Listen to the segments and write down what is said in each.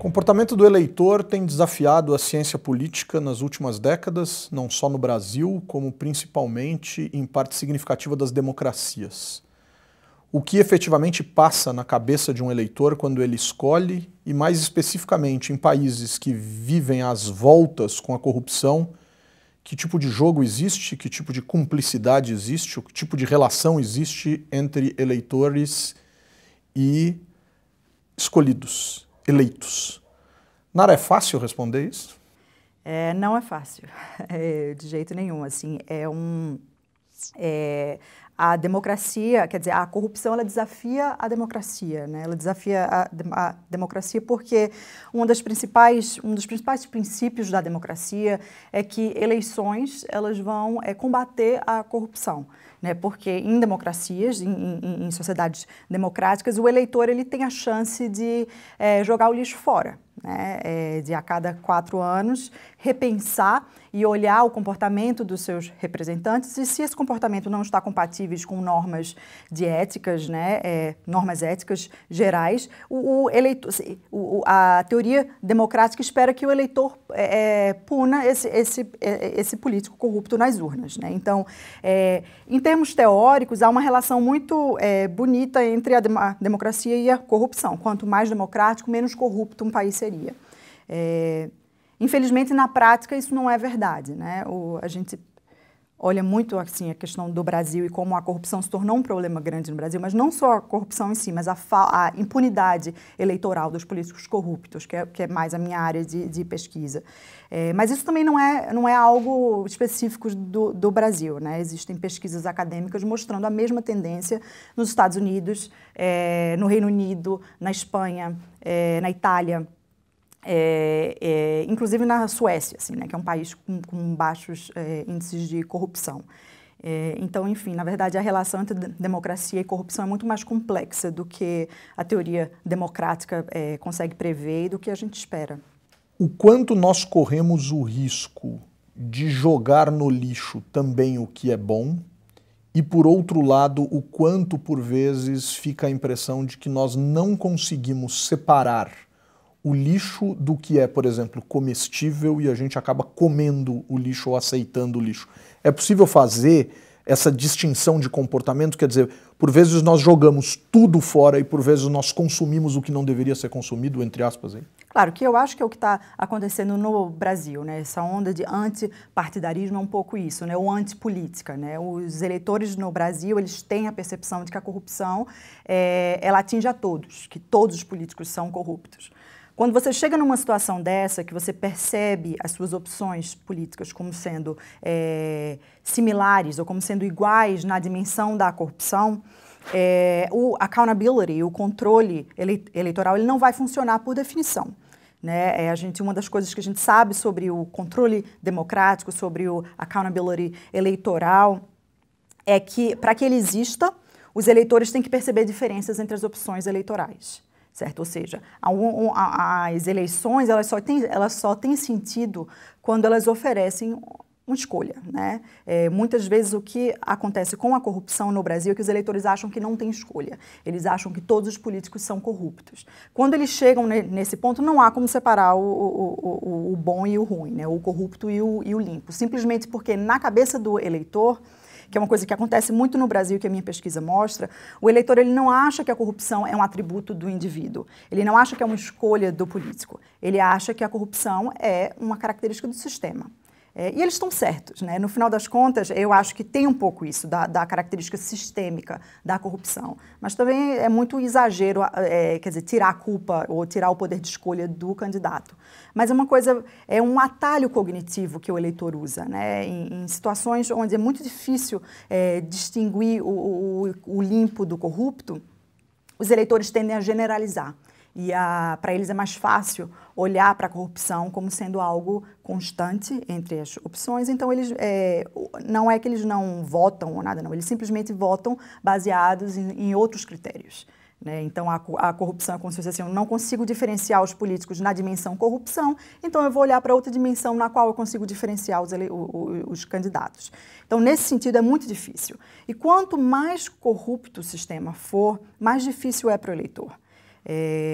O comportamento do eleitor tem desafiado a ciência política nas últimas décadas, não só no Brasil, como principalmente em parte significativa das democracias. O que efetivamente passa na cabeça de um eleitor quando ele escolhe, e mais especificamente em países que vivem às voltas com a corrupção, que tipo de jogo existe, que tipo de cumplicidade existe, que tipo de relação existe entre eleitores e escolhidos, eleitos. Nara, é fácil responder isso? Não é fácil, de jeito nenhum. Assim, a democracia, quer dizer, a corrupção, ela desafia a democracia, né? Ela desafia a democracia porque um dos principais princípios da democracia é que eleições elas vão combater a corrupção, né? Porque em democracias, em sociedades democráticas, o eleitor ele tem a chance de jogar o lixo fora, né? De a cada 4 anos repensar e olhar o comportamento dos seus representantes e se esse comportamento não está compatível com normas de éticas, né, normas éticas gerais, a teoria democrática espera que o eleitor puna esse político corrupto nas urnas, né? Então, em termos teóricos, há uma relação muito bonita entre a democracia e a corrupção. Quanto mais democrático, menos corrupto um país seria. Infelizmente, na prática, isso não é verdade, né? A gente olha muito assim a questão do Brasil e como a corrupção se tornou um problema grande no Brasil, mas não só a corrupção em si, mas a impunidade eleitoral dos políticos corruptos, que é mais a minha área de pesquisa. Mas isso também não é algo específico do Brasil, né? Existem pesquisas acadêmicas mostrando a mesma tendência nos Estados Unidos, no Reino Unido, na Espanha, na Itália, inclusive na Suécia, assim, né, que é um país com baixos índices de corrupção. Então, enfim, na verdade, a relação entre democracia e corrupção é muito mais complexa do que a teoria democrática consegue prever e do que a gente espera. O quanto nós corremos o risco de jogar no lixo também o que é bom e, por outro lado, o quanto, por vezes, fica a impressão de que nós não conseguimos separar o lixo do que é, por exemplo, comestível e a gente acaba comendo o lixo ou aceitando o lixo. É possível fazer essa distinção de comportamento? Quer dizer, por vezes nós jogamos tudo fora e por vezes nós consumimos o que não deveria ser consumido, entre aspas, hein? Claro, que eu acho que é o que está acontecendo no Brasil, né? Essa onda de antipartidarismo é um pouco isso, né? Ou antipolítica, né? Os eleitores no Brasil, eles têm a percepção de que a corrupção, ela atinge a todos, que todos os políticos são corruptos. Quando você chega numa situação dessa, que você percebe as suas opções políticas como sendo similares ou como sendo iguais na dimensão da corrupção, o accountability, o controle eleitoral, ele não vai funcionar por definição, né? Uma das coisas que a gente sabe sobre o controle democrático, sobre o accountability eleitoral, é que, para que ele exista, os eleitores têm que perceber diferenças entre as opções eleitorais. Certo? Ou seja, as eleições elas só têm sentido quando elas oferecem uma escolha, né? Muitas vezes o que acontece com a corrupção no Brasil é que os eleitores acham que não tem escolha. Eles acham que todos os políticos são corruptos. Quando eles chegam nesse ponto, não há como separar o bom e o ruim, né? O corrupto e o limpo. Simplesmente porque na cabeça do eleitor, que é uma coisa que acontece muito no Brasil, que a minha pesquisa mostra, o eleitor ele não acha que a corrupção é um atributo do indivíduo, ele não acha que é uma escolha do político, ele acha que a corrupção é uma característica do sistema. E eles estão certos, né? No final das contas, eu acho que tem um pouco isso, da característica sistêmica da corrupção. Mas também é muito exagero, quer dizer, tirar a culpa ou tirar o poder de escolha do candidato. Mas é um atalho cognitivo que o eleitor usa, né? Em situações onde é muito difícil distinguir o limpo do corrupto, os eleitores tendem a generalizar. E para eles é mais fácil olhar para a corrupção como sendo algo constante entre as opções. Então, não é que eles não votam ou nada, não. Eles simplesmente votam baseados em outros critérios, né? Então, a corrupção é como se fosse assim, eu não consigo diferenciar os políticos na dimensão corrupção, então eu vou olhar para outra dimensão na qual eu consigo diferenciar os candidatos. Então, nesse sentido, é muito difícil. E quanto mais corrupto o sistema for, mais difícil é para o eleitor.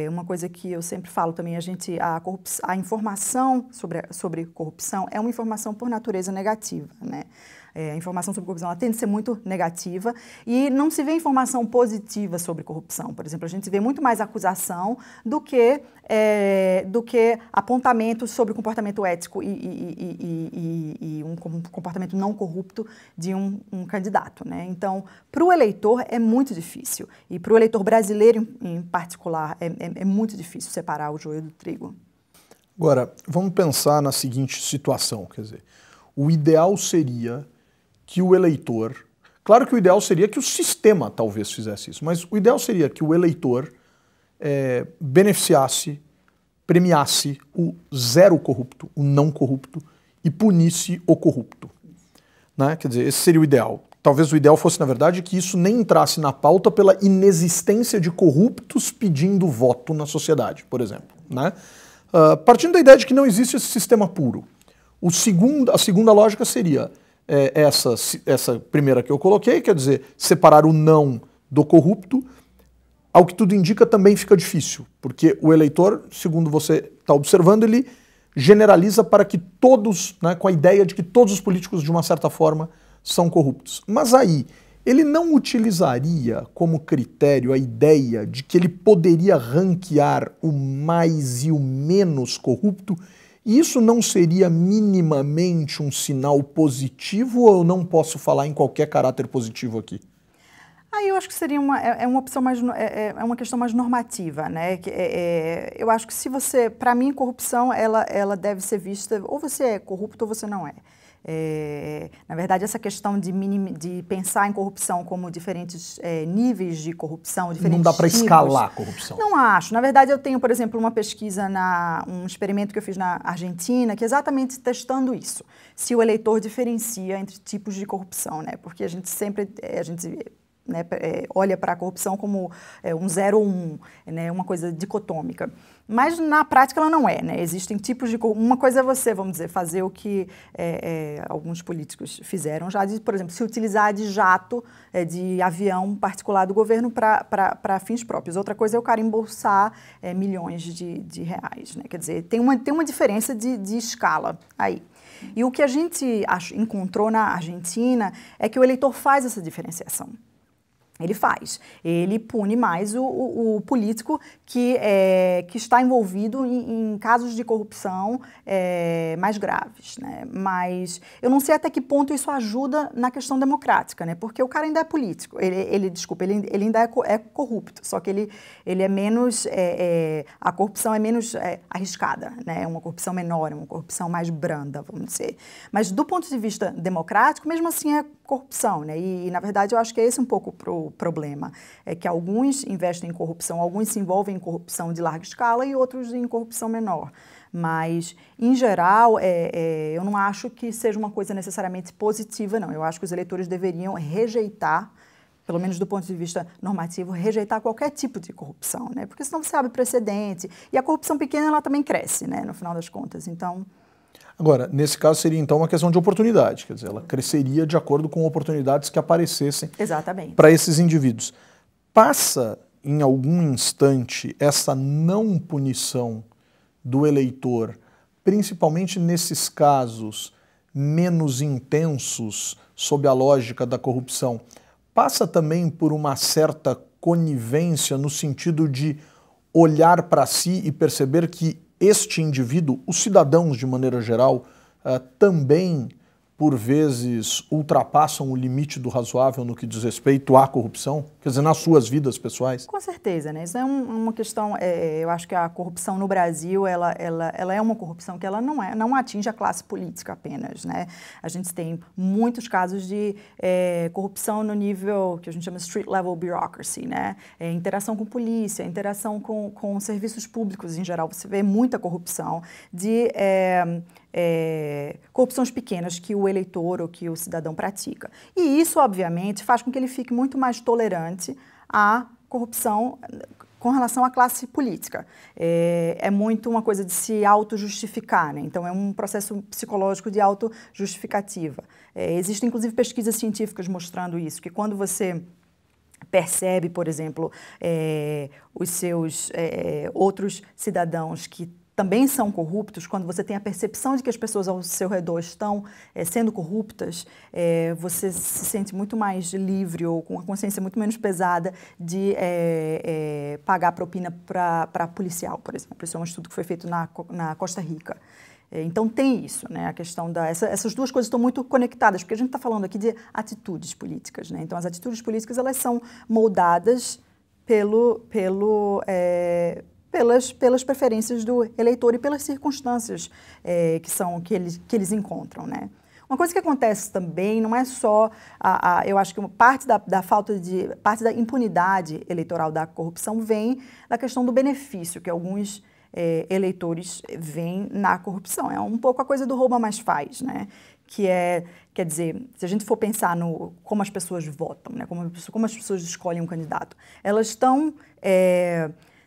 Uma coisa que eu sempre falo também, a informação sobre corrupção é uma informação por natureza negativa, né? A informação sobre corrupção ela tende a ser muito negativa e não se vê informação positiva sobre corrupção. Por exemplo, a gente vê muito mais acusação do que apontamento sobre o comportamento ético e um comportamento não corrupto de um candidato, né? Então, para o eleitor é muito difícil e para o eleitor brasileiro em particular é muito difícil separar o joio do trigo. Agora, vamos pensar na seguinte situação, quer dizer, o ideal seria que o eleitor, claro que o ideal seria que o sistema talvez fizesse isso, mas o ideal seria que o eleitor beneficiasse, premiasse o zero corrupto, o não corrupto, e punisse o corrupto, né? Quer dizer, esse seria o ideal. Talvez o ideal fosse, na verdade, que isso nem entrasse na pauta pela inexistência de corruptos pedindo voto na sociedade, por exemplo, né? Partindo da ideia de que não existe esse sistema puro. A segunda lógica seria essa primeira que eu coloquei, quer dizer, separar o não do corrupto. Ao que tudo indica, também fica difícil, porque o eleitor, segundo você está observando, ele generaliza para que todos, né, com a ideia de que todos os políticos, de uma certa forma, são corruptos. Mas aí, ele não utilizaria como critério a ideia de que ele poderia ranquear o mais e o menos corrupto? E isso não seria minimamente um sinal positivo ou eu não posso falar em qualquer caráter positivo aqui? Aí eu acho que seria uma opção mais, uma questão mais normativa, né? Eu acho que se você, para mim, corrupção, ela deve ser vista, ou você é corrupto ou você não é. Na verdade, essa questão de pensar em corrupção como diferentes níveis de corrupção, diferentes não dá para tipos, escalar a corrupção. Não acho. Na verdade, eu tenho, por exemplo, uma pesquisa, um experimento que eu fiz na Argentina, que é exatamente testando isso. Se o eleitor diferencia entre tipos de corrupção, né? Porque a gente né, olha para a corrupção como um 0 ou 1, né, uma coisa dicotômica. Mas na prática ela não é, né? Existem tipos de corrupção. Uma coisa é você, vamos dizer, fazer o que alguns políticos fizeram já, por exemplo, se utilizar de jato, de avião particular do governo para fins próprios. Outra coisa é o cara embolsar milhões de reais, né? Quer dizer, tem uma diferença de escala aí. E o que a gente encontrou na Argentina é que o eleitor faz essa diferenciação. Ele faz. Ele pune mais o político que está envolvido em casos de corrupção mais graves, né? Mas eu não sei até que ponto isso ajuda na questão democrática, né? Porque o cara ainda é político. Ele ainda é corrupto, só que ele é menos... a corrupção é menos arriscada, né? É uma corrupção menor, é uma corrupção mais branda, vamos dizer. Mas do ponto de vista democrático, mesmo assim é corrupção, né? E na verdade, eu acho que é esse um pouco o problema, é que alguns investem em corrupção, alguns se envolvem em corrupção de larga escala e outros em corrupção menor. Mas, em geral, eu não acho que seja uma coisa necessariamente positiva, não. Eu acho que os eleitores deveriam rejeitar, pelo menos do ponto de vista normativo, rejeitar qualquer tipo de corrupção, né? Porque senão você abre precedente. E a corrupção pequena, ela também cresce, né? No final das contas. Então... Agora, nesse caso seria então uma questão de oportunidade, quer dizer, ela cresceria de acordo com oportunidades que aparecessem para esses indivíduos. Passa em algum instante essa não punição do eleitor, principalmente nesses casos menos intensos sob a lógica da corrupção, passa também por uma certa conivência no sentido de olhar para si e perceber que este indivíduo, os cidadãos de maneira geral, também, por vezes, ultrapassam o limite do razoável no que diz respeito à corrupção? Quer dizer, nas suas vidas pessoais? Com certeza, né? Isso é uma questão, eu acho que a corrupção no Brasil, ela é uma corrupção que ela não atinge a classe política apenas, né? A gente tem muitos casos de corrupção no nível que a gente chama street level bureaucracy, né? Interação com polícia, interação com serviços públicos em geral. Você vê muita corrupção de... corrupções pequenas que o eleitor ou que o cidadão pratica. E isso, obviamente, faz com que ele fique muito mais tolerante à corrupção com relação à classe política. É muito uma coisa de se auto-justificar, né? Então, é um processo psicológico de auto-justificativa. Existem, inclusive, pesquisas científicas mostrando isso, que quando você percebe, por exemplo, os seus outros cidadãos que também são corruptos, quando você tem a percepção de que as pessoas ao seu redor estão sendo corruptas, você se sente muito mais livre ou com a consciência muito menos pesada de pagar propina para policial, por exemplo. Isso é um estudo que foi feito na Costa Rica. Então tem isso, né? A questão essas duas coisas estão muito conectadas, porque a gente está falando aqui de atitudes políticas, né? Então as atitudes políticas elas são moldadas pelas preferências do eleitor e pelas circunstâncias que eles encontram, né? Uma coisa que acontece também não é só eu acho que parte da impunidade eleitoral da corrupção vem da questão do benefício que alguns eleitores veem na corrupção. É um pouco a coisa do rouba mais faz, né? Quer dizer, se a gente for pensar no como as pessoas votam, né? Como as pessoas escolhem um candidato, elas estão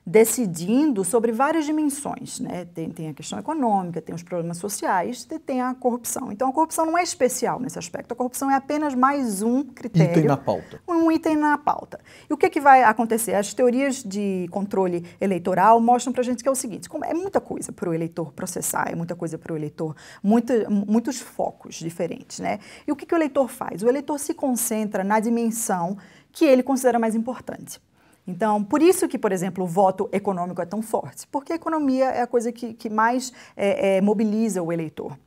decidindo sobre várias dimensões, né? Tem a questão econômica, tem os problemas sociais, tem a corrupção. Então, a corrupção não é especial nesse aspecto. A corrupção é apenas mais um critério. Item na pauta. Um item na pauta. E o que vai acontecer? As teorias de controle eleitoral mostram pra gente que é o seguinte, é muita coisa para o eleitor processar, é muita coisa para o eleitor, muitos focos diferentes, né? E o que o eleitor faz? O eleitor se concentra na dimensão que ele considera mais importante. Então, por isso que, por exemplo, o voto econômico é tão forte, porque a economia é a coisa que mais mobiliza o eleitor.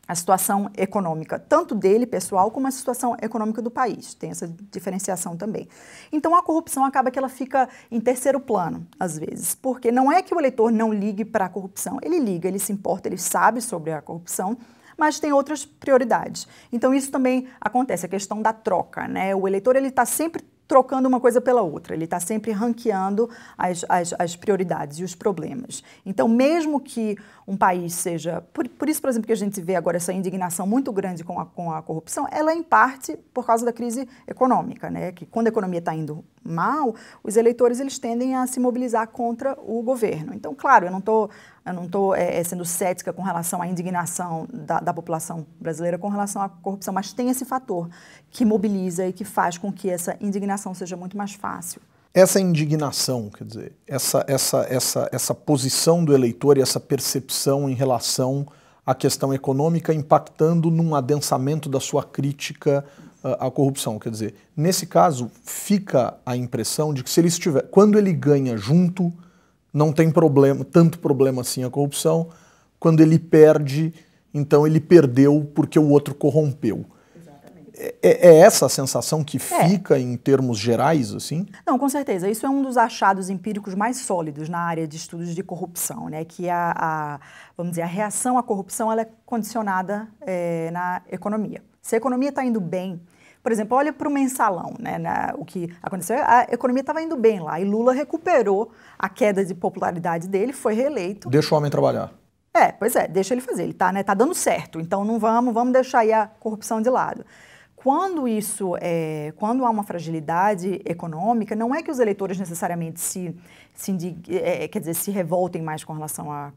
A situação econômica, tanto dele, pessoal, como a situação econômica do país. Tem essa diferenciação também. Então, a corrupção acaba que ela fica em terceiro plano, às vezes, porque não é que o eleitor não ligue para a corrupção. Ele liga, ele se importa, ele sabe sobre a corrupção, mas tem outras prioridades. Então, isso também acontece, a questão da troca, né? O eleitor, ele está sempre trocando uma coisa pela outra, ele está sempre ranqueando as prioridades e os problemas. Então, mesmo que um país seja... Por isso, por exemplo, que a gente vê agora essa indignação muito grande com a corrupção, ela é em parte por causa da crise econômica, né? Que quando a economia está indo mal, os eleitores eles tendem a se mobilizar contra o governo. Então, claro, eu não estou sendo cética com relação à indignação da população brasileira com relação à corrupção, mas tem esse fator que mobiliza e que faz com que essa indignação seja muito mais fácil. Essa indignação, quer dizer, essa posição do eleitor e essa percepção em relação à questão econômica impactando num adensamento da sua crítica à corrupção. Quer dizer, nesse caso, fica a impressão de que se ele estiver, quando ele ganha junto, não tem tanto problema assim a corrupção, quando ele perde, então ele perdeu porque o outro corrompeu. É essa a sensação que fica em termos gerais, assim? Não, com certeza. Isso é um dos achados empíricos mais sólidos na área de estudos de corrupção, né? Que vamos dizer, a reação à corrupção ela é condicionada na economia. Se a economia está indo bem, por exemplo, olha para o mensalão, né? O que aconteceu, a economia estava indo bem lá e Lula recuperou a queda de popularidade dele, foi reeleito. Deixa o homem trabalhar. Pois é, deixa ele fazer, ele tá dando certo, então não vamos deixar aí a corrupção de lado. Quando há uma fragilidade econômica, não é que os eleitores necessariamente se revoltem mais com relação à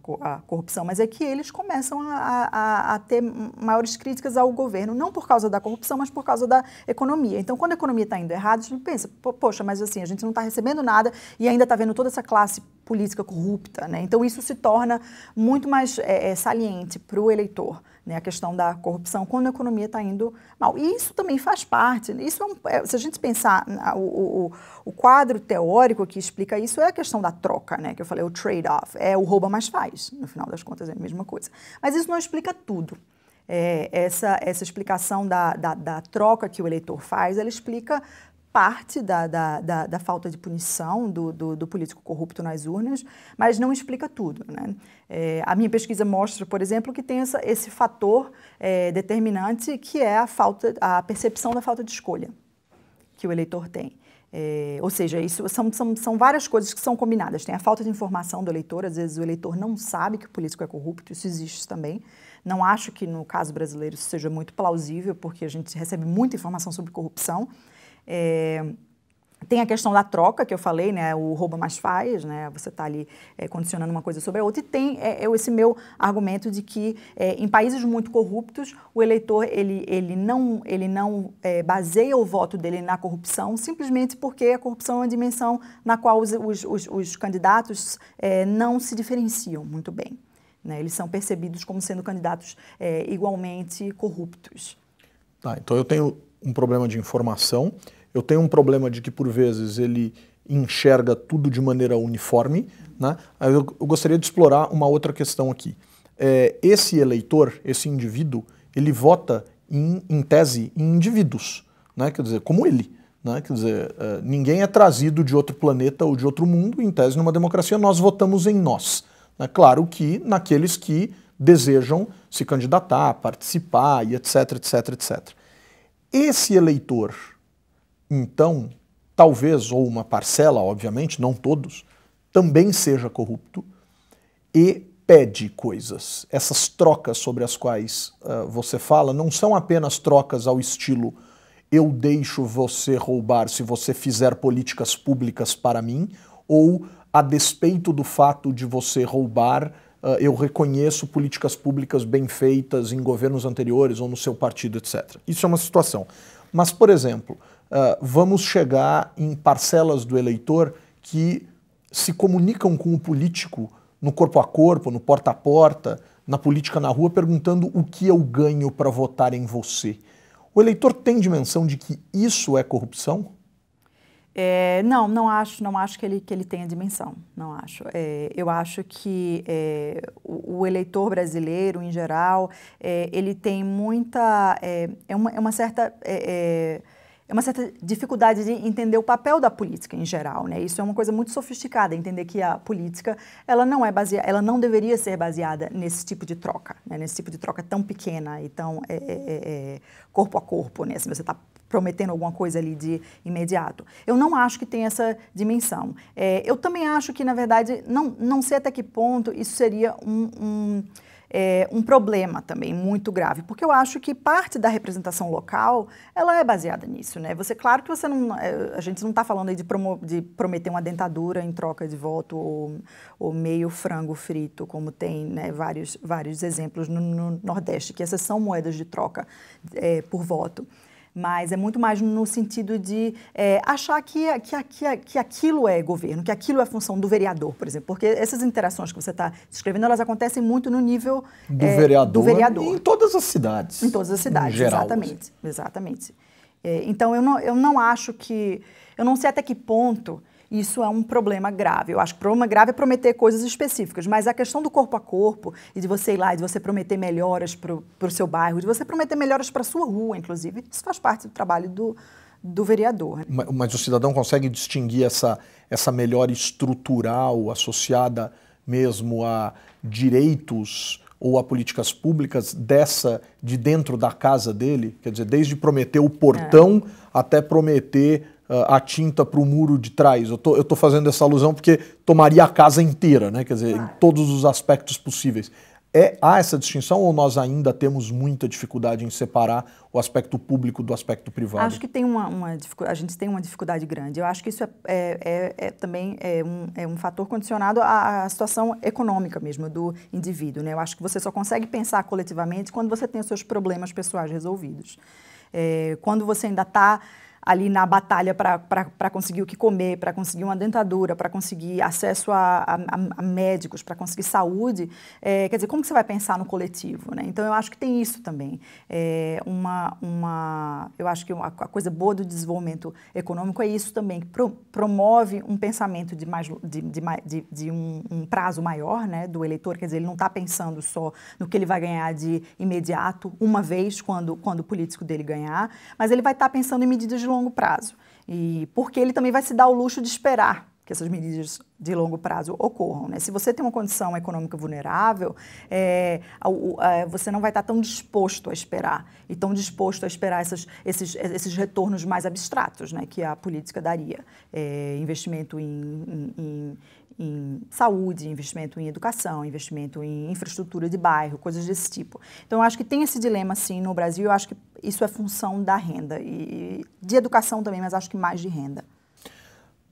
corrupção, mas é que eles começam a ter maiores críticas ao governo, não por causa da corrupção, mas por causa da economia. Então, quando a economia está indo errado, a gente pensa, poxa, mas assim, a gente não está recebendo nada e ainda está vendo toda essa classe política corrupta, né? Então, isso se torna muito mais saliente para o eleitor, né, a questão da corrupção quando a economia está indo mal. E isso também faz parte. Isso se a gente pensar, o quadro teórico que explica isso é a questão da troca, né, que eu falei, o trade-off, o rouba mais faz, no final das contas é a mesma coisa. Mas isso não explica tudo. Essa explicação da troca que o eleitor faz, ela explica parte da falta de punição do político corrupto nas urnas, mas não explica tudo, né? A minha pesquisa mostra, por exemplo, que tem esse fator determinante que é a percepção da falta de escolha que o eleitor tem. Ou seja, isso são várias coisas que são combinadas. Tem a falta de informação do eleitor, às vezes o eleitor não sabe que o político é corrupto, isso existe também. Não acho que no caso brasileiro isso seja muito plausível, porque a gente recebe muita informação sobre corrupção. Tem a questão da troca, que eu falei, né, o rouba mais faz, né, você está ali condicionando uma coisa sobre a outra, e tem esse meu argumento de que em países muito corruptos, o eleitor ele não baseia o voto dele na corrupção, simplesmente porque a corrupção é uma dimensão na qual os candidatos não se diferenciam muito bem, né, eles são percebidos como sendo candidatos igualmente corruptos. Tá, então eu tenho um problema de informação. Eu tenho um problema de que, por vezes, ele enxerga tudo de maneira uniforme, né? Eu gostaria de explorar uma outra questão aqui. Esse eleitor, esse indivíduo, ele vota, em tese, em indivíduos, né? Quer dizer, como ele. Né? Quer dizer, ninguém é trazido de outro planeta ou de outro mundo. Em tese, numa democracia, nós votamos em nós. Né? Claro que naqueles que desejam se candidatar, participar e etc, etc, etc. Esse eleitor, então, talvez, ou uma parcela, obviamente, não todos, também seja corrupto e pede coisas. Essas trocas sobre as quais você fala não são apenas trocas ao estilo eu deixo você roubar se você fizer políticas públicas para mim, ou a despeito do fato de você roubar, eu reconheço políticas públicas bem feitas em governos anteriores ou no seu partido, etc. Isso é uma situação. Mas, por exemplo, vamos chegar em parcelas do eleitor que se comunicam com o político no corpo a corpo, no porta a porta, na política na rua, perguntando o que eu ganho para votar em você. O eleitor tem dimensão de que isso é corrupção? Não acho que ele tenha dimensão, não acho. Eu acho que o eleitor brasileiro, em geral, ele tem muita, uma certa dificuldade de entender o papel da política em geral, né? Isso é uma coisa muito sofisticada, entender que a política ela não deveria ser baseada nesse tipo de troca, né? Nesse tipo de troca tão pequena e tão corpo a corpo, né? Se você está prometendo alguma coisa ali de imediato. Eu não acho que tem essa dimensão. Eu também acho que, na verdade, não sei até que ponto isso seria um problema também muito grave, porque eu acho que parte da representação local, ela é baseada nisso, né? Claro que a gente não está falando aí de prometer uma dentadura em troca de voto ou meio frango frito, como tem, né, vários exemplos no Nordeste, que essas são moedas de troca por voto. Mas é muito mais no sentido de achar que aquilo é governo, que aquilo é função do vereador, por exemplo. Porque essas interações que você está descrevendo, elas acontecem muito no nível do vereador. Em todas as cidades. Em todas as cidades, em geral, exatamente. Assim. Exatamente. Então, eu não acho que... Eu não sei até que ponto isso é um problema grave. Eu acho que o problema grave é prometer coisas específicas, mas a questão do corpo a corpo e de você ir lá e de você prometer melhoras para o seu bairro, de você prometer melhoras para a sua rua, inclusive, isso faz parte do trabalho do vereador. Mas o cidadão consegue distinguir essa melhora estrutural associada mesmo a direitos ou a políticas públicas dessa de dentro da casa dele? Quer dizer, desde prometer o portão até prometer a tinta para o muro de trás. Eu tô fazendo essa alusão porque tomaria a casa inteira, né? Quer dizer, em todos os aspectos possíveis. Há essa distinção ou nós ainda temos muita dificuldade em separar o aspecto público do aspecto privado? Acho que a gente tem uma dificuldade grande. Eu acho que isso também é um fator condicionado à situação econômica mesmo do indivíduo, né? Eu acho que você só consegue pensar coletivamente quando você tem os seus problemas pessoais resolvidos. Quando você ainda está ali na batalha para conseguir o que comer, para conseguir uma dentadura, para conseguir acesso a médicos, para conseguir saúde, quer dizer, como que você vai pensar no coletivo, né? Então, eu acho que tem isso também. Eu acho que a coisa boa do desenvolvimento econômico é isso também, que promove um pensamento de um prazo maior, né, do eleitor, quer dizer, ele não está pensando só no que ele vai ganhar de imediato, uma vez, quando o político dele ganhar, mas ele vai estar pensando em medidas de longo prazo. E porque ele também vai se dar o luxo de esperar que essas medidas de longo prazo ocorram, né? Se você tem uma condição econômica vulnerável, você não vai estar tão disposto a esperar e tão disposto a esperar esses retornos mais abstratos, né, que a política daria. Investimento em saúde, investimento em educação, investimento em infraestrutura de bairro, coisas desse tipo. Então, eu acho que tem esse dilema, sim, no Brasil. Eu acho que isso é função da renda e de educação também, mas acho que mais de renda.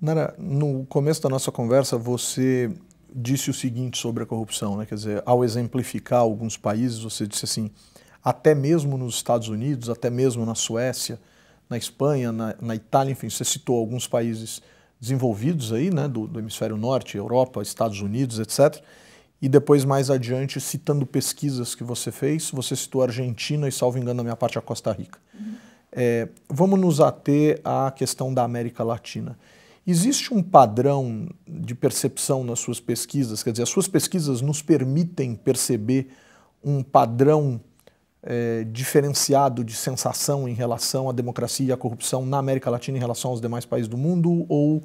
Nara, no começo da nossa conversa você disse o seguinte sobre a corrupção, né? Quer dizer, ao exemplificar alguns países, você disse assim, até mesmo nos Estados Unidos, até mesmo na Suécia, na Espanha, na Itália, enfim, você citou alguns países desenvolvidos aí, né, do hemisfério norte, Europa, Estados Unidos, etc. E depois, mais adiante, citando pesquisas que você fez, você citou a Argentina e, salvo engano, na minha parte, a Costa Rica. Vamos nos ater à questão da América Latina. Existe um padrão de percepção nas suas pesquisas? Quer dizer, as suas pesquisas nos permitem perceber um padrão diferenciado de sensação em relação à democracia e à corrupção na América Latina em relação aos demais países do mundo, ou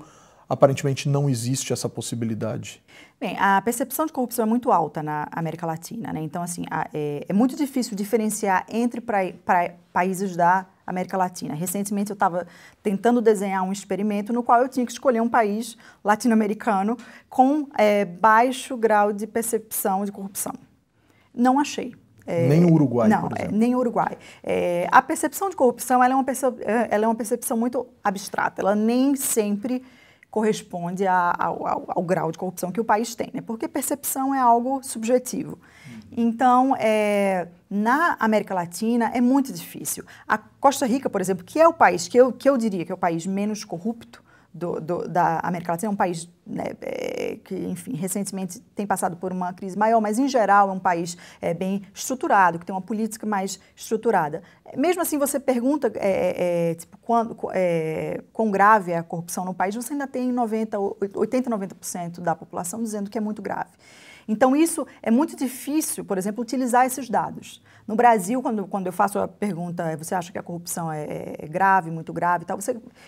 aparentemente não existe essa possibilidade? Bem, a percepção de corrupção é muito alta na América Latina, né? Então, assim, é muito difícil diferenciar entre países da América Latina. Recentemente eu estava tentando desenhar um experimento no qual eu tinha que escolher um país latino-americano com baixo grau de percepção de corrupção. Não achei. Nem o Uruguai, não, por exemplo. nem o Uruguai. A percepção de corrupção ela é uma percepção muito abstrata. Ela nem sempre corresponde ao grau de corrupção que o país tem, né? Porque percepção é algo subjetivo. Então, na América Latina é muito difícil. A Costa Rica, por exemplo, que é o país que eu diria que é o país menos corrupto da América Latina, é um país, né, que, enfim, recentemente tem passado por uma crise maior, mas, em geral, é um país bem estruturado, que tem uma política mais estruturada. Mesmo assim, você pergunta tipo, quão grave é a corrupção no país, você ainda tem 80%, 90% da população dizendo que é muito grave. Então, isso é muito difícil, por exemplo, utilizar esses dados. No Brasil, quando eu faço a pergunta, você acha que a corrupção é grave, muito grave e tal,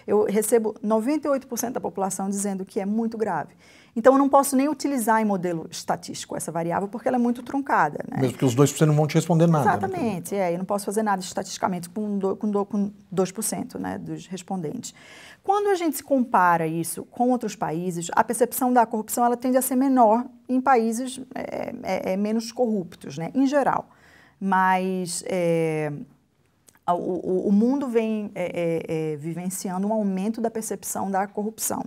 eu recebo 98% da população dizendo que é muito grave. Então, eu não posso nem utilizar em modelo estatístico essa variável, porque ela é muito truncada, né? Mesmo que os 2% não vão te responder nada. Exatamente, eu não posso fazer nada estatisticamente com 2%, né, dos respondentes. Quando a gente se compara isso com outros países, a percepção da corrupção ela tende a ser menor em países menos corruptos, né, em geral. Mas o mundo vem vivenciando um aumento da percepção da corrupção.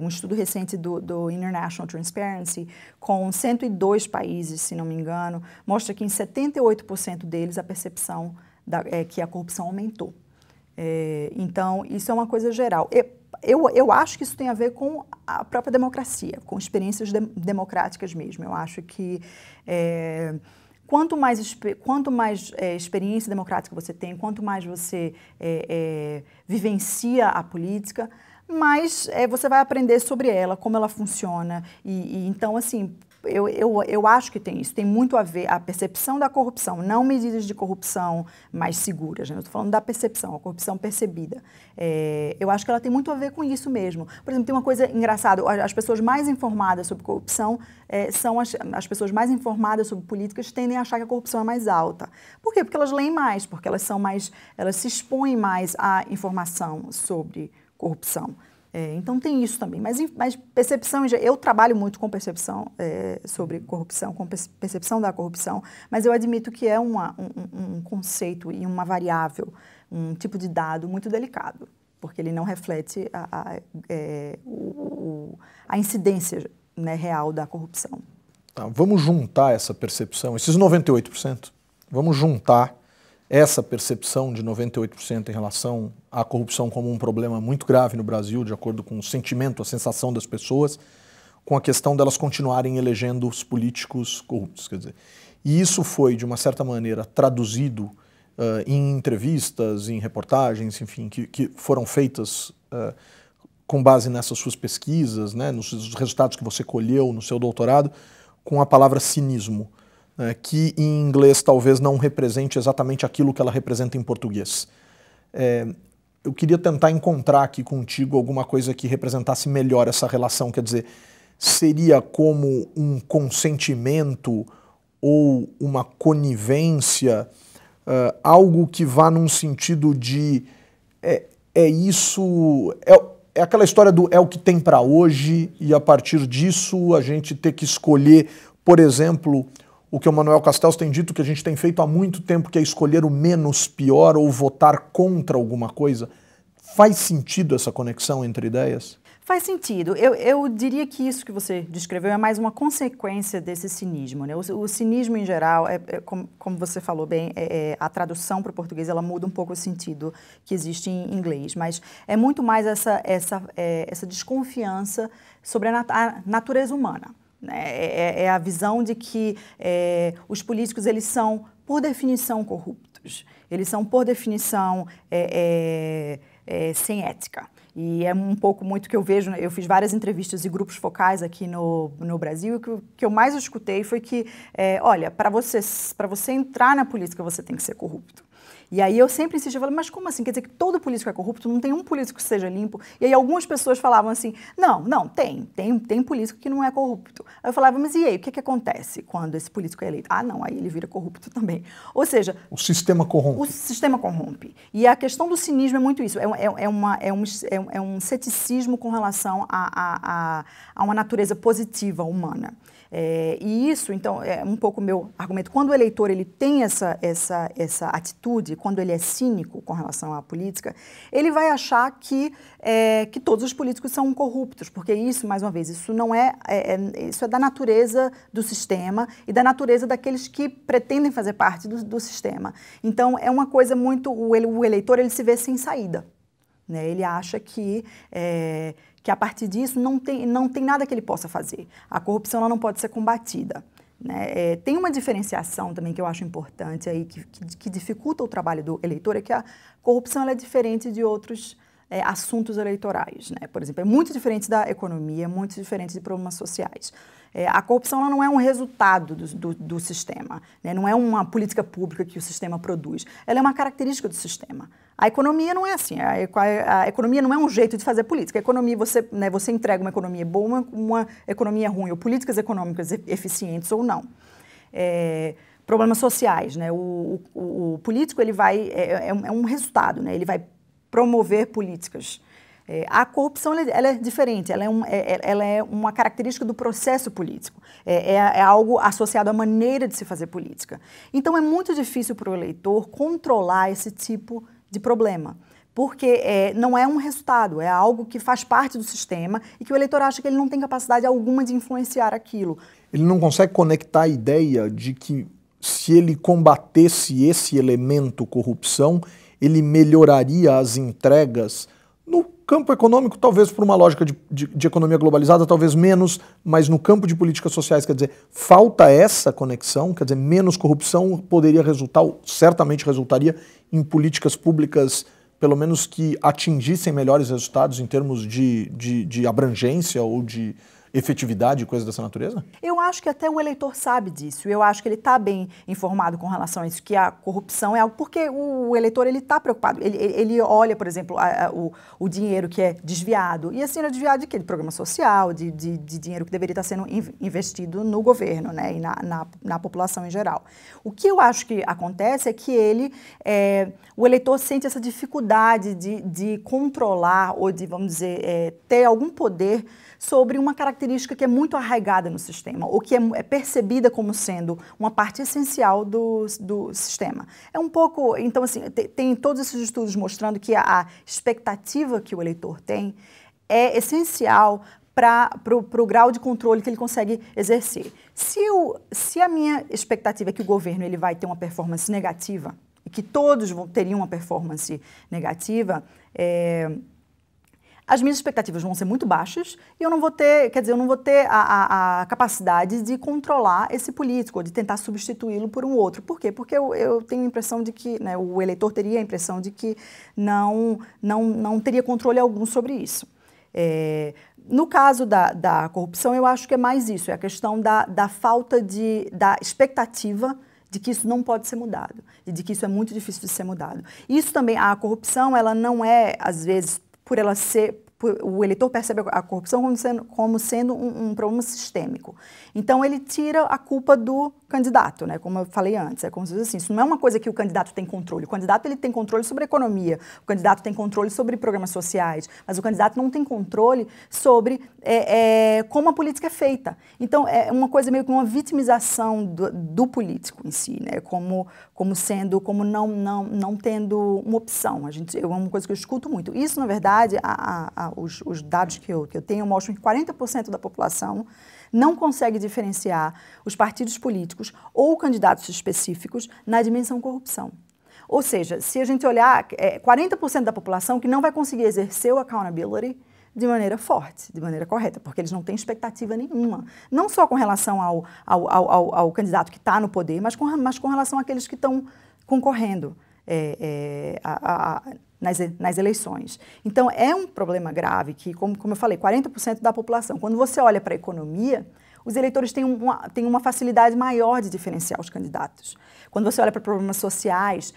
Um estudo recente do International Transparency, com 102 países, se não me engano, mostra que em 78% deles a percepção que a corrupção aumentou. Então, isso é uma coisa geral. Eu acho que isso tem a ver com a própria democracia, com experiências democráticas mesmo. Eu acho que quanto mais experiência democrática você tem, quanto mais você vivencia a política, mais você vai aprender sobre ela, como ela funciona. Então, assim, eu acho que tem isso. Tem muito a ver a percepção da corrupção, não medidas de corrupção mais seguras, né? Eu estou falando da percepção, a corrupção percebida. Eu acho que ela tem muito a ver com isso mesmo. Por exemplo, tem uma coisa engraçada, as pessoas mais informadas sobre corrupção são as pessoas mais informadas sobre políticas tendem a achar que a corrupção é mais alta. Por quê? Porque elas leem mais, porque elas se expõem mais à informação sobre corrupção. Então tem isso também, mas percepção, eu trabalho muito com percepção sobre corrupção, com percepção da corrupção, mas eu admito que é um conceito e uma variável, um tipo de dado muito delicado, porque ele não reflete a incidência, né, real da corrupção. Tá, vamos juntar essa percepção, esses 98%, vamos juntar essa percepção de 98% em relação à corrupção como um problema muito grave no Brasil, de acordo com o sentimento, a sensação das pessoas, com a questão delas continuarem elegendo os políticos corruptos. Quer dizer, e isso foi, de uma certa maneira, traduzido em entrevistas, em reportagens, enfim, que foram feitas com base nessas suas pesquisas, né, nos resultados que você colheu no seu doutorado, com a palavra cinismo, que em inglês talvez não represente exatamente aquilo que ela representa em português. Eu queria tentar encontrar aqui contigo alguma coisa que representasse melhor essa relação, quer dizer, seria como um consentimento ou uma conivência, algo que vá num sentido de é aquela história do é o que tem para hoje e a partir disso a gente ter que escolher, por exemplo, o que o Manuel Castells tem dito que a gente tem feito há muito tempo, que é escolher o menos pior ou votar contra alguma coisa. Faz sentido essa conexão entre ideias? Faz sentido. Eu diria que isso que você descreveu é mais uma consequência desse cinismo, né? O cinismo, em geral, como você falou bem, a tradução para o português ela muda um pouco o sentido que existe em inglês, mas é muito mais essa desconfiança sobre a natureza humana, né? É a visão de que os políticos eles são, por definição, corruptos. Eles são, por definição, sem ética. E é um pouco muito que eu vejo, eu fiz várias entrevistas e grupos focais aqui no Brasil, e o que eu mais escutei foi que, olha, para você entrar na política, você tem que ser corrupto. E aí eu sempre insisti, eu falei, mas como assim? Quer dizer que todo político é corrupto? Não tem um político que seja limpo? E aí algumas pessoas falavam assim, não, tem político que não é corrupto. Aí eu falava, mas e aí, o que acontece quando esse político é eleito? Ah, não, aí ele vira corrupto também. Ou seja... O sistema corrompe. O sistema corrompe. E a questão do cinismo é muito isso, é um ceticismo com relação a uma natureza positiva humana. E isso, então, é um pouco o meu argumento. Quando o eleitor ele tem essa atitude, quando ele é cínico com relação à política, ele vai achar que todos os políticos são corruptos, porque isso, mais uma vez, isso não isso é da natureza do sistema e da natureza daqueles que pretendem fazer parte do sistema. Então, é uma coisa muito... O eleitor ele se vê sem saída, né? Ele acha que a partir disso não tem nada que ele possa fazer. A corrupção ela não pode ser combatida, né? Tem uma diferenciação também que eu acho importante aí, que dificulta o trabalho do eleitor, é que a corrupção ela é diferente de outros assuntos eleitorais, né? Por exemplo, é muito diferente da economia, é muito diferente de problemas sociais. A corrupção ela não é um resultado do sistema, né? Não é uma política pública que o sistema produz, ela é uma característica do sistema. A economia não é assim, a economia não é um jeito de fazer política. A economia, você entrega uma economia boa, uma economia ruim, ou políticas econômicas eficientes ou não. Problemas sociais, né? O político ele é um resultado, né? Ele vai promover políticas. A corrupção ela é diferente, ela é uma característica do processo político, é algo associado à maneira de se fazer política. Então é muito difícil para o eleitor controlar esse tipo de problema, porque não é um resultado, é algo que faz parte do sistema e que o eleitor acha que ele não tem capacidade alguma de influenciar aquilo. Ele não consegue conectar a ideia de que se ele combatesse esse elemento corrupção, ele melhoraria as entregas no campo econômico, talvez por uma lógica de economia globalizada, talvez menos, mas no campo de políticas sociais, quer dizer, falta essa conexão, quer dizer, menos corrupção poderia resultar, certamente resultaria em políticas públicas, pelo menos que atingissem melhores resultados em termos de abrangência ou de efetividade, coisas dessa natureza? Eu acho que até o eleitor sabe disso. Eu acho que ele está bem informado com relação a isso, que a corrupção é algo... Porque o eleitor ele está preocupado. Ele olha, por exemplo, o dinheiro que é desviado. E assim, ele é desviado de quê? De programa social, de dinheiro que deveria estar sendo investido no governo, né? E na população em geral. O que eu acho que acontece é que o eleitor sente essa dificuldade de controlar ou de, vamos dizer, ter algum poder sobre uma característica que é muito arraigada no sistema, ou que é percebida como sendo uma parte essencial do sistema. É um pouco, então assim, tem todos esses estudos mostrando que a expectativa que o eleitor tem é essencial para o grau de controle que ele consegue exercer. Se a minha expectativa é que o governo ele vai ter uma performance negativa, e que todos teriam uma performance negativa, as minhas expectativas vão ser muito baixas e eu não vou ter, a capacidade de controlar esse político, ou de tentar substituí-lo por um outro. Por quê? Porque eu tenho a impressão de que, né, o eleitor teria a impressão de que não teria controle algum sobre isso. No caso da corrupção, eu acho que é mais isso, é a questão da falta da expectativa de que isso não pode ser mudado, e de que isso é muito difícil de ser mudado. Isso também, a corrupção, ela não é, às vezes, o eleitor percebe a corrupção como sendo um problema sistêmico. Então, ele tira a culpa do candidato, né? Como eu falei antes, é como se fosse assim, isso não é uma coisa que o candidato tem controle. O candidato ele tem controle sobre a economia, o candidato tem controle sobre programas sociais, mas o candidato não tem controle sobre como a política é feita. Então, é uma coisa meio que uma vitimização do político em si, né? Como não tendo uma opção. É uma coisa que eu escuto muito. Isso, na verdade, os dados que eu tenho mostram que 40% da população não consegue diferenciar os partidos políticos ou candidatos específicos na dimensão corrupção. Ou seja, se a gente olhar, 40% da população que não vai conseguir exercer o accountability de maneira forte, de maneira correta, porque eles não têm expectativa nenhuma. Não só com relação ao candidato que está no poder, mas com relação àqueles que estão concorrendo nas eleições. Então, é um problema grave que, como eu falei, 40% da população. Quando você olha para a economia, os eleitores têm uma facilidade maior de diferenciar os candidatos. Quando você olha para problemas sociais,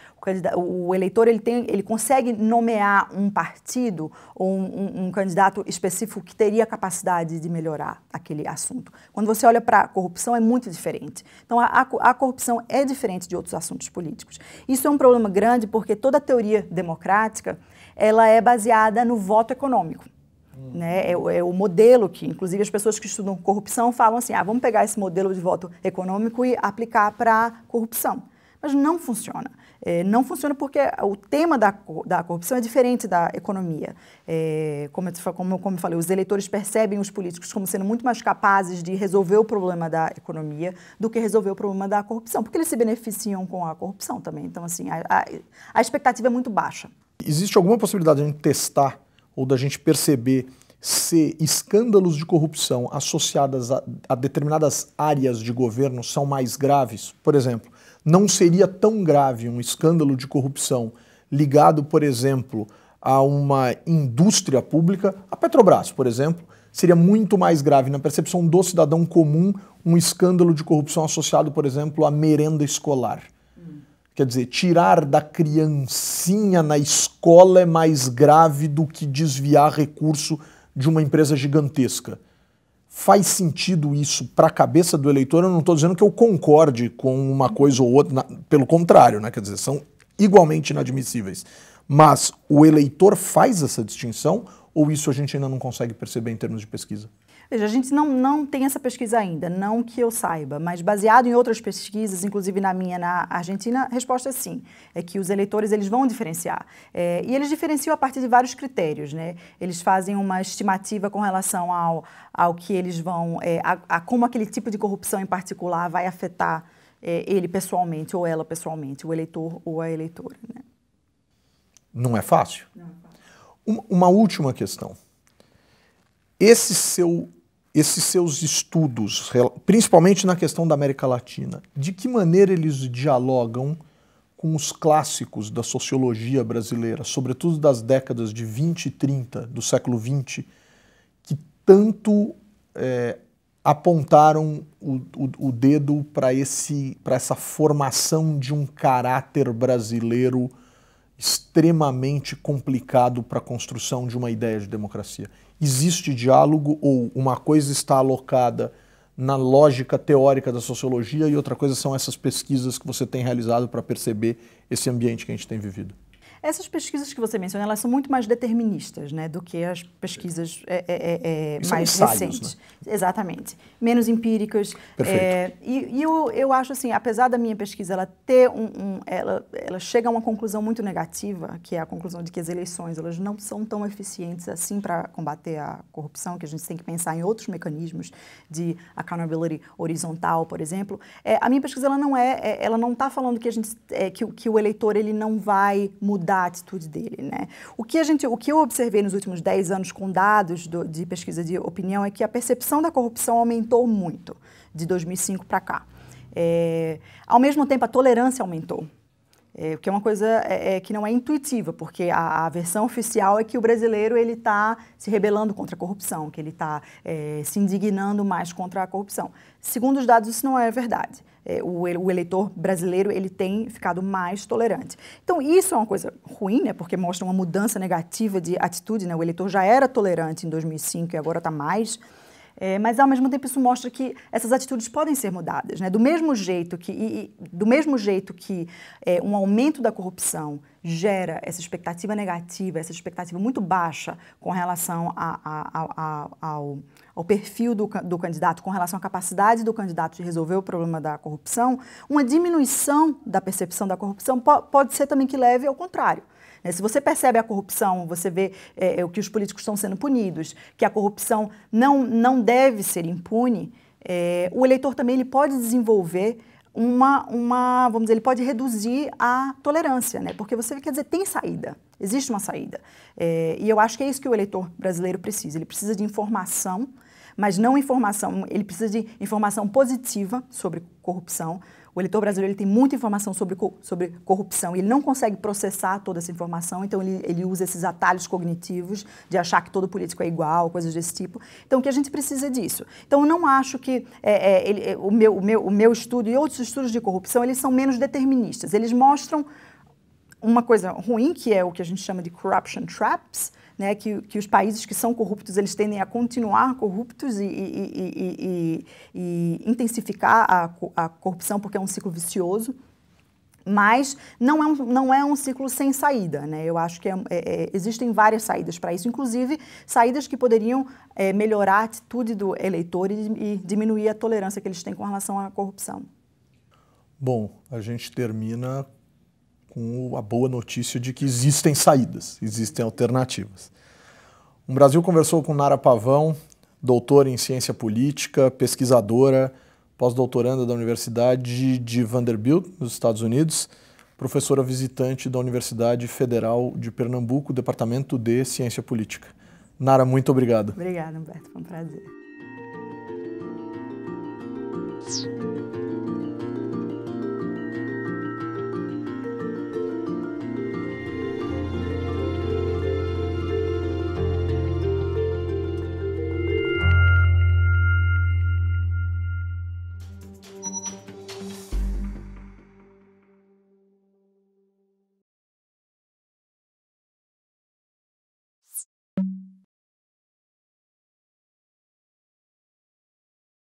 o eleitor ele consegue nomear um partido ou um candidato específico que teria a capacidade de melhorar aquele assunto. Quando você olha para a corrupção, é muito diferente. Então, a corrupção é diferente de outros assuntos políticos. Isso é um problema grande porque toda a teoria democrática ela é baseada no voto econômico. Né? É o modelo que, inclusive, as pessoas que estudam corrupção falam assim, vamos pegar esse modelo de voto econômico e aplicar para a corrupção. Mas não funciona. Não funciona porque o tema da corrupção é diferente da economia. Como eu falei, os eleitores percebem os políticos como sendo muito mais capazes de resolver o problema da economia do que resolver o problema da corrupção, porque eles se beneficiam com a corrupção também. Então, assim, a expectativa é muito baixa. Existe alguma possibilidade de a gente testar ou da gente perceber se escândalos de corrupção associadas a determinadas áreas de governo são mais graves? Por exemplo, não seria tão grave um escândalo de corrupção ligado, por exemplo, a uma indústria pública, a Petrobras, por exemplo, seria muito mais grave na percepção do cidadão comum um escândalo de corrupção associado, por exemplo, à merenda escolar. Quer dizer, tirar da criancinha na escola é mais grave do que desviar recurso de uma empresa gigantesca. Faz sentido isso para a cabeça do eleitor? Eu não estou dizendo que eu concorde com uma coisa ou outra, pelo contrário, né? Quer dizer, são igualmente inadmissíveis. Mas o eleitor faz essa distinção ou isso a gente ainda não consegue perceber em termos de pesquisa? Veja, a gente não tem essa pesquisa ainda, não que eu saiba, mas baseado em outras pesquisas, inclusive na minha, na Argentina, a resposta é sim, é que os eleitores eles vão diferenciar. E eles diferenciam a partir de vários critérios, né? Eles fazem uma estimativa com relação ao que eles vão, a como aquele tipo de corrupção em particular vai afetar ele pessoalmente ou ela pessoalmente, o eleitor ou a eleitora, né? Não é fácil? Não é fácil. Uma última questão. Esses seus estudos, principalmente na questão da América Latina, de que maneira eles dialogam com os clássicos da sociologia brasileira, sobretudo das décadas de 20 e 30 do século XX, que tanto apontaram o dedo para essa formação de um caráter brasileiro extremamente complicado para a construção de uma ideia de democracia? Existe diálogo ou uma coisa está alocada na lógica teórica da sociologia e outra coisa são essas pesquisas que você tem realizado para perceber esse ambiente que a gente tem vivido? Essas pesquisas que você menciona, elas são muito mais deterministas, né, do que as pesquisas mais ensaios, recentes. né? Exatamente. Menos empíricas. Perfeito. E eu acho assim, apesar da minha pesquisa ela ter ela chega a uma conclusão muito negativa, que é a conclusão de que as eleições elas não são tão eficientes assim para combater a corrupção, que a gente tem que pensar em outros mecanismos de accountability horizontal, por exemplo. A minha pesquisa ela não está falando que que o eleitor ele não vai mudar a atitude dele, né? O que eu observei nos últimos 10 anos com dados de pesquisa de opinião é que a percepção da corrupção aumentou muito de 2005 para cá. Ao mesmo tempo, a tolerância aumentou. O que é uma coisa que não é intuitiva, porque a versão oficial é que o brasileiro ele está se rebelando contra a corrupção, que ele está se indignando mais contra a corrupção. Segundo os dados, isso não é verdade. O eleitor brasileiro ele tem ficado mais tolerante. Então, isso é uma coisa ruim, né, porque mostra uma mudança negativa de atitude, né? O eleitor já era tolerante em 2005 e agora está mais. Mas, ao mesmo tempo, isso mostra que essas atitudes podem ser mudadas, né? Do mesmo jeito que um aumento da corrupção gera essa expectativa negativa, essa expectativa muito baixa com relação ao perfil do candidato, com relação à capacidade do candidato de resolver o problema da corrupção, uma diminuição da percepção da corrupção pode ser também que leve ao contrário. né? Se você percebe a corrupção, você vê o que os políticos estão sendo punidos, que a corrupção não deve ser impune, o eleitor também ele pode desenvolver vamos dizer, ele pode reduzir a tolerância, né? Porque você quer dizer, tem saída, existe uma saída. E eu acho que é isso que o eleitor brasileiro precisa. Ele precisa de informação, mas não informação, ele precisa de informação positiva sobre corrupção. O eleitor brasileiro ele tem muita informação sobre corrupção e ele não consegue processar toda essa informação, então ele usa esses atalhos cognitivos de achar que todo político é igual, coisas desse tipo. Então, o que a gente precisa disso? Então, eu não acho que o meu estudo e outros estudos de corrupção, eles são menos deterministas. Eles mostram uma coisa ruim, que é o que a gente chama de corruption traps, né, que os países que são corruptos, eles tendem a continuar corruptos e intensificar a corrupção, porque é um ciclo vicioso, mas não é um ciclo sem saída, né? Eu acho que existem várias saídas para isso, inclusive saídas que poderiam melhorar a atitude do eleitor e diminuir a tolerância que eles têm com relação à corrupção. Bom, a gente termina com a boa notícia de que existem saídas, existem alternativas. O Brasil conversou com Nara Pavão, doutora em ciência política, pesquisadora, pós-doutoranda da Universidade de Vanderbilt, nos Estados Unidos, professora visitante da Universidade Federal de Pernambuco, Departamento de Ciência Política. Nara, muito obrigado. Obrigada, Humberto, foi um prazer.